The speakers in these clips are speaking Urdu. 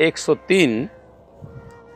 103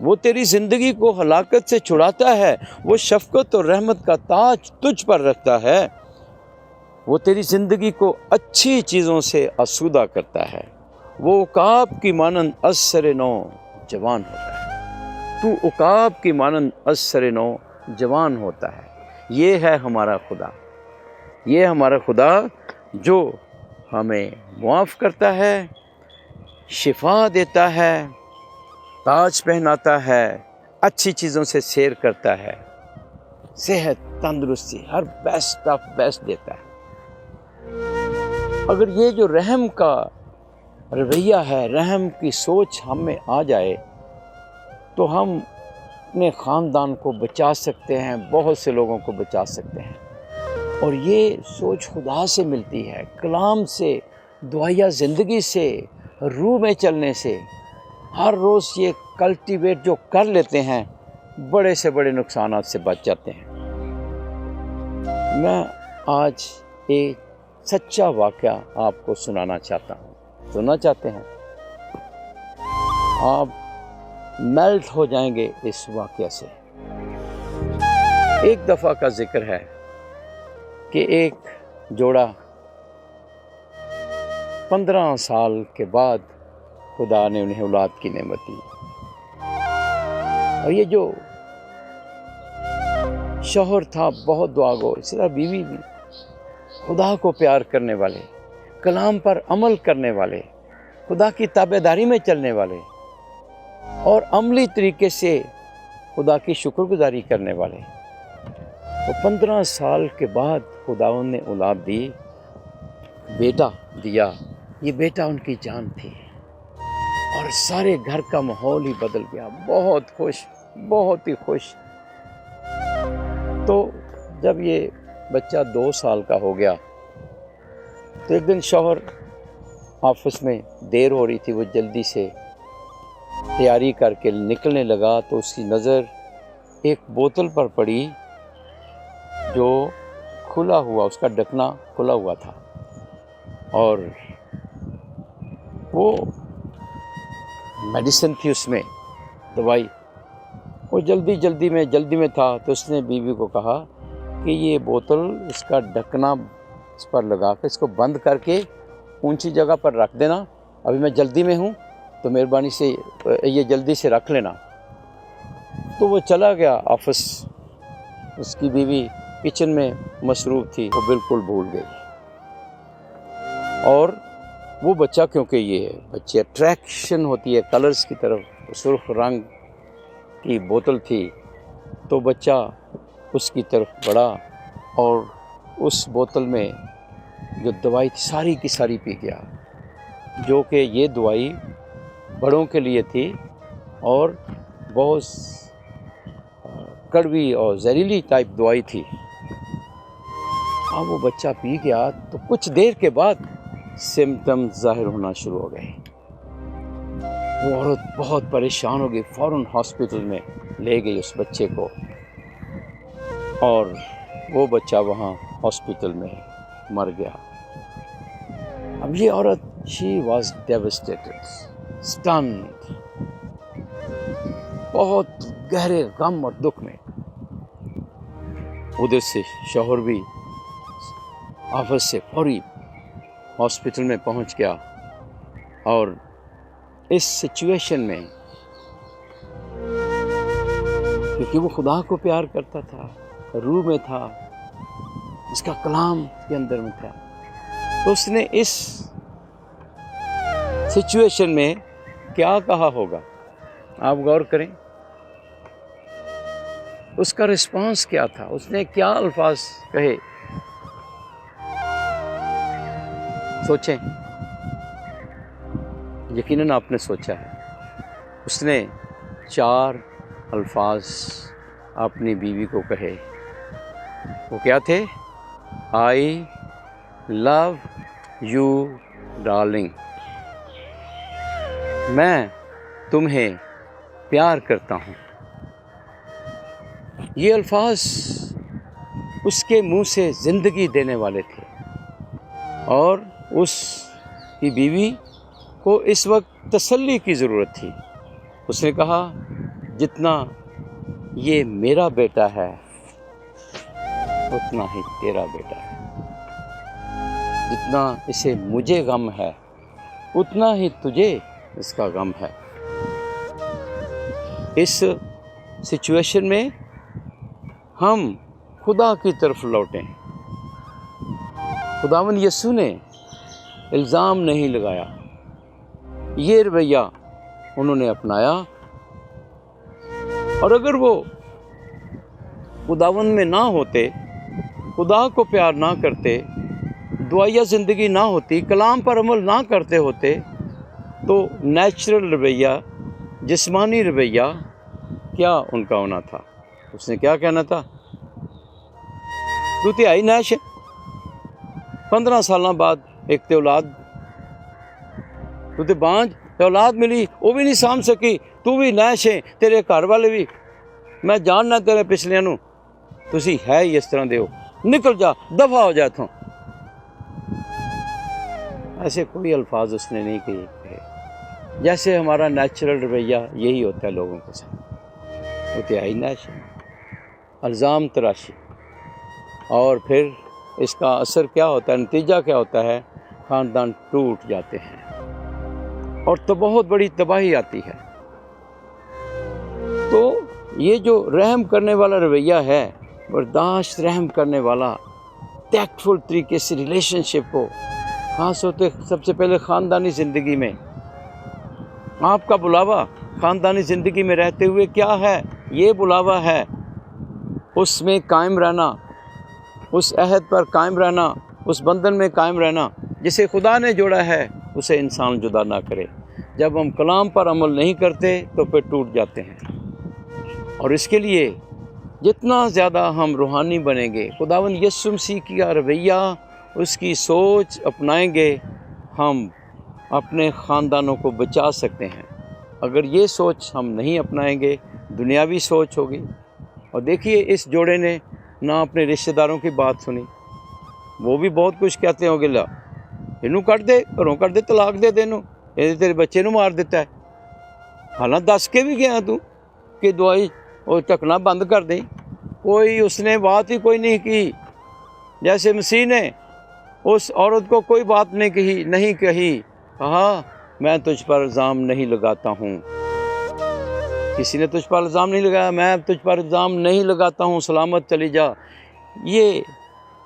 وہ تیری زندگی کو ہلاکت سے چھڑاتا ہے، وہ شفقت اور رحمت کا تاج تجھ پر رکھتا ہے، وہ تیری زندگی کو اچھی چیزوں سے آسودہ کرتا ہے، وہ عقاب کی مانند از سر نو جوان ہوتا ہے، تو عقاب کی مانند از سر نو جوان ہوتا ہے۔ یہ ہے ہمارا خدا، یہ ہمارا خدا جو ہمیں معاف کرتا ہے، شفا دیتا ہے، تاج پہناتا ہے، اچھی چیزوں سے سیر کرتا ہے، صحت، تندرستی، ہر بیسٹ آف بیسٹ دیتا ہے۔ اگر یہ جو رحم کا رویہ ہے، رحم کی سوچ ہم میں آ جائے تو ہم اپنے خاندان کو بچا سکتے ہیں، بہت سے لوگوں کو بچا سکتے ہیں۔ اور یہ سوچ خدا سے ملتی ہے، کلام سے، دعائیہ زندگی سے، روح میں چلنے سے۔ ہر روز یہ کلٹیویٹ جو کر لیتے ہیں، بڑے سے بڑے نقصانات سے بچ جاتے ہیں۔ میں آج ایک سچا واقعہ آپ کو سنانا چاہتا ہوں، سننا چاہتے ہیں؟ آپ میلٹ ہو جائیں گے اس واقعہ سے۔ ایک دفعہ کا ذکر ہے کہ ایک جوڑا 15 سال کے بعد خدا نے انہیں اولاد کی نعمت دی، اور یہ جو شوہر تھا بہت دعا گو، اسی طرح بیوی بھی، خدا کو پیار کرنے والے، کلام پر عمل کرنے والے، خدا کی تابعداری میں چلنے والے، اور عملی طریقے سے خدا کی شکر گزاری کرنے والے۔ وہ 15 سال کے بعد خداوند نے اولاد دی، بیٹا دیا۔ یہ بیٹا ان کی جان تھی، اور سارے گھر کا ماحول ہی بدل گیا، بہت خوش، بہت ہی خوش۔ تو جب یہ بچہ 2 سال کا ہو گیا تو ایک دن شوہر آفس میں دیر ہو رہی تھی، وہ جلدی سے تیاری کر کے نکلنے لگا تو اس کی نظر ایک بوتل پر پڑی جو کھلا ہوا، اس کا ڈھکنا کھلا ہوا تھا، اور وہ میڈیسن تھی اس میں، دوائی۔ وہ جلدی میں تھا تو اس نے بیوی کو کہا کہ یہ بوتل، اس کا ڈھکنا اس پر لگا کے اس کو بند کر کے اونچی جگہ پر رکھ دینا، ابھی میں جلدی میں ہوں تو مہربانی سے یہ جلدی سے رکھ لینا۔ تو وہ چلا گیا آفس، اس کی بیوی کچن میں مصروف تھی، وہ بالکل بھول گئی۔ اور وہ بچہ، کیونکہ یہ بچے اٹریکشن ہوتی ہے کلرز کی طرف، سرخ رنگ کی بوتل تھی، تو بچہ اس کی طرف بڑھا اور اس بوتل میں جو دوائی تھی ساری کی ساری پی گیا، جو کہ یہ دوائی بڑوں کے لیے تھی اور بہت کڑوی اور زہریلی ٹائپ دوائی تھی۔ اب وہ بچہ پی گیا تو کچھ دیر کے بعد سمٹمز ظاہر ہونا شروع ہو گئے۔ وہ عورت بہت پریشان ہو گئی، فوراً ہاسپٹل میں لے گئی اس بچے کو، اور وہ بچہ وہاں ہاسپٹل میں مر گیا۔ اب یہ عورت she was devastated, stunned، بہت گہرے غم اور دکھ میں۔ ادھر سے شوہر بھی آفس سے فوری ہاسپٹل میں پہنچ گیا، اور اس سچویشن میں کیونکہ وہ خدا کو پیار کرتا تھا، روح میں تھا، اس کا کلام کے اندر میں تھا، تو اس نے اس سچویشن میں کیا کہا ہوگا؟ آپ غور کریں، اس کا رسپانس کیا تھا، اس نے کیا الفاظ کہے؟ سوچیں، یقیناً آپ نے سوچا ہے۔ اس نے 4 الفاظ اپنی بیوی کو کہے۔ وہ کیا تھے؟ I love you darling، میں تمہیں پیار کرتا ہوں۔ یہ الفاظ اس کے منہ سے زندگی دینے والے تھے، اور اس کی بیوی کو اس وقت تسلی کی ضرورت تھی۔ اس نے کہا جتنا یہ میرا بیٹا ہے اتنا ہی تیرا بیٹا ہے، جتنا اسے مجھے غم ہے اتنا ہی تجھے اس کا غم ہے۔ اس سچویشن میں ہم خدا کی طرف لوٹیں۔ خداوند یسوع نے الزام نہیں لگایا، یہ رویہ انہوں نے اپنایا، اور اگر وہ خداوند میں نہ ہوتے، خدا کو پیار نہ کرتے، دعائیہ زندگی نہ ہوتی، کلام پر عمل نہ کرتے ہوتے، تو نیچرل رویہ، جسمانی رویہ کیا ان کا ہونا تھا؟ اس نے کیا کہنا تھا؟ تو تہائی نیش ہے، 15 سالوں بعد ایک تے اولاد، تو تے بانج تے اولاد ملی، وہ بھی نہیں سامھ سکی، تو بھی نیش ہے، تیرے گھر والے بھی، میں جاننا تیرے پچھلیاں نو، تسی ہے ہی اس طرح دے ہو، نکل جا، دفع ہو جا اتھوں۔ ایسے کوئی الفاظ اس نے نہیں کہے، جیسے ہمارا نیچرل رویہ یہی ہوتا ہے لوگوں کے ساتھ، وہ تہائی نیش ہے، الزام تراشی، اور پھر اس کا اثر کیا ہوتا ہے، نتیجہ کیا ہوتا ہے؟ خاندان ٹوٹ جاتے ہیں اور تو بہت بڑی تباہی آتی ہے۔ تو یہ جو رحم کرنے والا رویہ ہے، برداشت، رحم کرنے والا، ٹیکٹفل طریقے سے ریلیشن شپ کو، خاص ہوتے سب سے پہلے خاندانی زندگی میں، آپ کا بلاوا خاندانی زندگی میں رہتے ہوئے کیا ہے؟ یہ بلاوا ہے اس میں قائم رہنا، اس عہد پر قائم رہنا، اس بندھن میں قائم رہنا، جسے خدا نے جوڑا ہے اسے انسان جدا نہ کرے۔ جب ہم کلام پر عمل نہیں کرتے تو پھر ٹوٹ جاتے ہیں، اور اس کے لیے جتنا زیادہ ہم روحانی بنیں گے، خداوند یسوع مسیح کا رویہ، اس کی سوچ اپنائیں گے، ہم اپنے خاندانوں کو بچا سکتے ہیں۔ اگر یہ سوچ ہم نہیں اپنائیں گے، دنیاوی سوچ ہوگی۔ اور دیکھیے اس جوڑے نے نہ اپنے رشتہ داروں کی بات سنی، وہ بھی بہت کچھ کہتے ہوں گے، لا انہوں کٹ دے، گھروں کٹ دے، طلاق دے دینوں، یہ تیرے بچے نوں مار دیتا ہے، حالانکہ دس کے بھی گیا تو کہ دعائی اور ٹکنا بند کر دیں، کوئی اس نے بات ہی کوئی نہیں کی۔ جیسے مسیح نے اس عورت کو کوئی بات نہیں کہی، کہا میں تجھ پر الزام نہیں لگاتا ہوں، کسی نے تجھ پر الزام نہیں لگایا، میں تجھ پر الزام نہیں لگاتا ہوں، سلامت چلی جا۔ یہ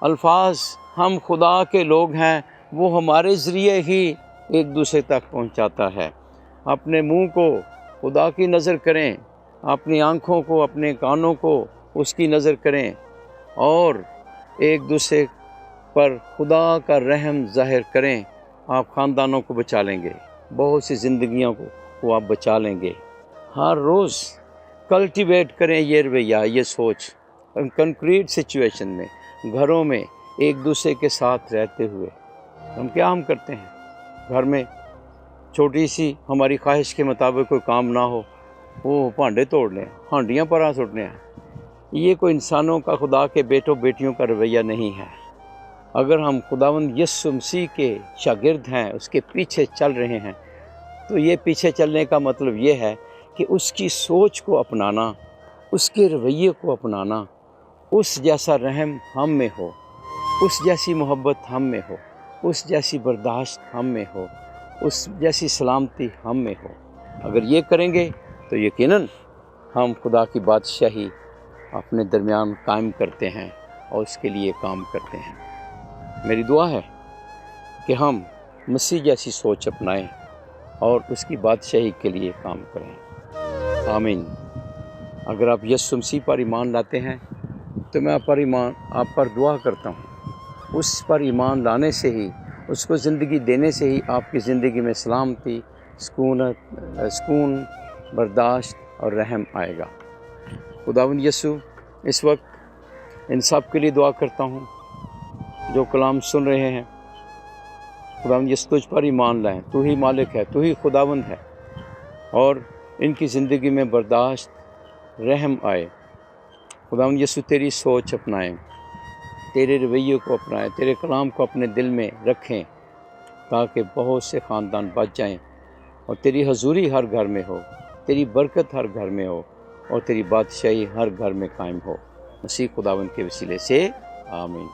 الفاظ، ہم خدا کے لوگ ہیں، وہ ہمارے ذریعے ہی ایک دوسرے تک پہنچاتا ہے۔ اپنے منہ کو خدا کی نظر کریں، اپنی آنکھوں کو، اپنے کانوں کو اس کی نظر کریں، اور ایک دوسرے پر خدا کا رحم ظاہر کریں، آپ خاندانوں کو بچا لیں گے، بہت سی زندگیوں کو آپ بچا لیں گے۔ ہر روز کلٹیویٹ کریں یہ رویہ، یہ سوچ، کنکریٹ سچویشن میں، گھروں میں ایک دوسرے کے ساتھ رہتے ہوئے۔ ہم کرتے ہیں گھر میں، چھوٹی سی ہماری خواہش کے مطابق کوئی کام نہ ہو، وہ بھانڈے توڑنے، ہانڈیاں پرا سٹنے ہیں۔ یہ کوئی انسانوں کا، خدا کے بیٹوں بیٹیوں کا رویہ نہیں ہے۔ اگر ہم خداوند یسوع مسیح کے شاگرد ہیں، اس کے پیچھے چل رہے ہیں، تو یہ پیچھے چلنے کا مطلب یہ ہے کہ اس کی سوچ کو اپنانا، اس کے رویے کو اپنانا، اس جیسا رحم ہم میں ہو، اس جیسی محبت ہم میں ہو، اس جیسی برداشت ہم میں ہو، اس جیسی سلامتی ہم میں ہو۔ اگر یہ کریں گے تو یقیناً ہم خدا کی بادشاہی اپنے درمیان قائم کرتے ہیں اور اس کے لیے کام کرتے ہیں۔ میری دعا ہے کہ ہم مسیح جیسی سوچ اپنائیں اور اس کی بادشاہی کے لیے کام کریں۔ آمین۔ اگر آپ یسوع مسیح پر ایمان لاتے ہیں تو میں آپ پر دعا کرتا ہوں، اس پر ایمان لانے سے ہی، اس کو زندگی دینے سے ہی آپ کی زندگی میں سلامتی، سکون، برداشت اور رحم آئے گا۔ خداوند یسوع، اس وقت ان سب کے لیے دعا کرتا ہوں جو کلام سن رہے ہیں۔ خداوند یسوع، تجھ پر ایمان لائیں، تو ہی مالک ہے، تو ہی خداوند ہے، اور ان کی زندگی میں برداشت، رحم آئے۔ خداوند یسوع، تیری سوچ اپنائیں، تیرے رویے کو اپنائیں، تیرے کلام کو اپنے دل میں رکھیں، تاکہ بہت سے خاندان بچ جائیں اور تیری حضوری ہر گھر میں ہو، تیری برکت ہر گھر میں ہو، اور تیری بادشاہی ہر گھر میں قائم ہو، مسیح خداوند کے وسیلے سے آمین۔